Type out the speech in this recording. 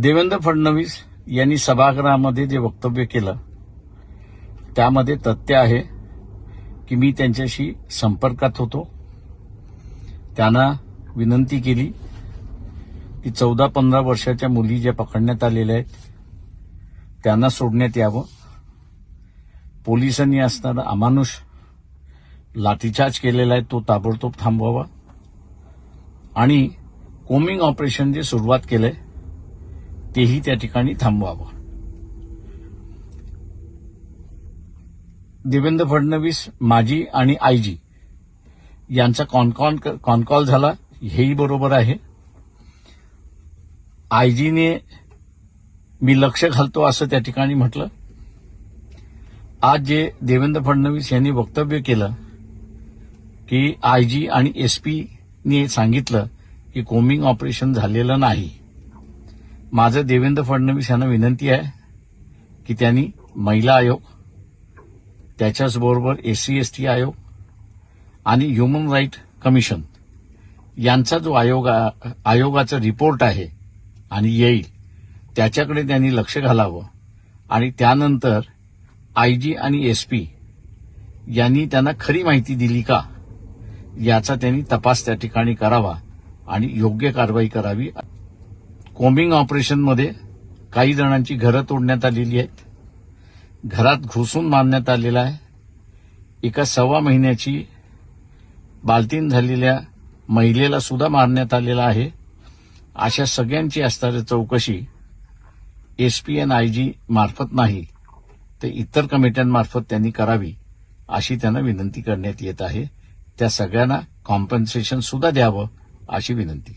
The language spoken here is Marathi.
देवेंद्र फडणवीस यांनी सभागृहामध्ये जे वक्तव्य केलं त्यामध्ये तथ्य आहे की मी त्यांच्याशी संपर्कात होतो. त्यांना विनंती केली की 14-15 वर्षाच्या मुली ज्या पकडण्यात आलेल्या आहेत त्यांना सोडण्यात यावं. पोलिसांनी असणारा अमानुष लाठीचार्ज केलेला आहे तो ताबडतोब थांबवावा आणि कोमिंग ऑपरेशन जे सुरुवात केलंय तेही त्या ठिकाणी थांबवावं. देवेंद्र फडणवीस माजी आणि आयजी यांचा कॉल झाला हेही बरोबर आहे. आयजीने मी लक्ष घालतो असं त्या ठिकाणी म्हटलं. आज जे देवेंद्र फडणवीस यांनी वक्तव्य केलं की आयजी आणि एसपीने सांगितलं की कोमिंग ऑपरेशन झालेलं नाही. माझं देवेंद्र फडणवीस यांना विनंती आहे की त्यांनी महिला आयोग, त्याच्याचबरोबर SC/ST आयोग आणि ह्युमन राईट कमिशन यांचा जो आयोगाचा रिपोर्ट आहे आणि येईल त्याच्याकडे त्यांनी लक्ष घालावं आणि त्यानंतर आयजी आणि एसपी यांनी त्यांना खरी माहिती दिली का याचा त्यांनी तपास त्या ठिकाणी करावा आणि योग्य कारवाई करावी. कोमिंग ऑपरेशनमध्ये काही जणांची घरं तोडण्यात आलेली आहेत, घरात घुसून मारण्यात आलेला आहे. एका 1.25 महिन्याची बालतीन झालेल्या महिलेला सुद्धा मारण्यात आलेला आहे. अशा सगळ्यांची असणारी चौकशी एसपी आणि आयजी मार्फत नाही तर इतर कमिट्यांमार्फत त्यांनी करावी अशी त्यांना विनंती करण्यात येत आहे. त्या सगळ्यांना कॉम्पन्सेशन सुद्धा द्यावं अशी विनंती.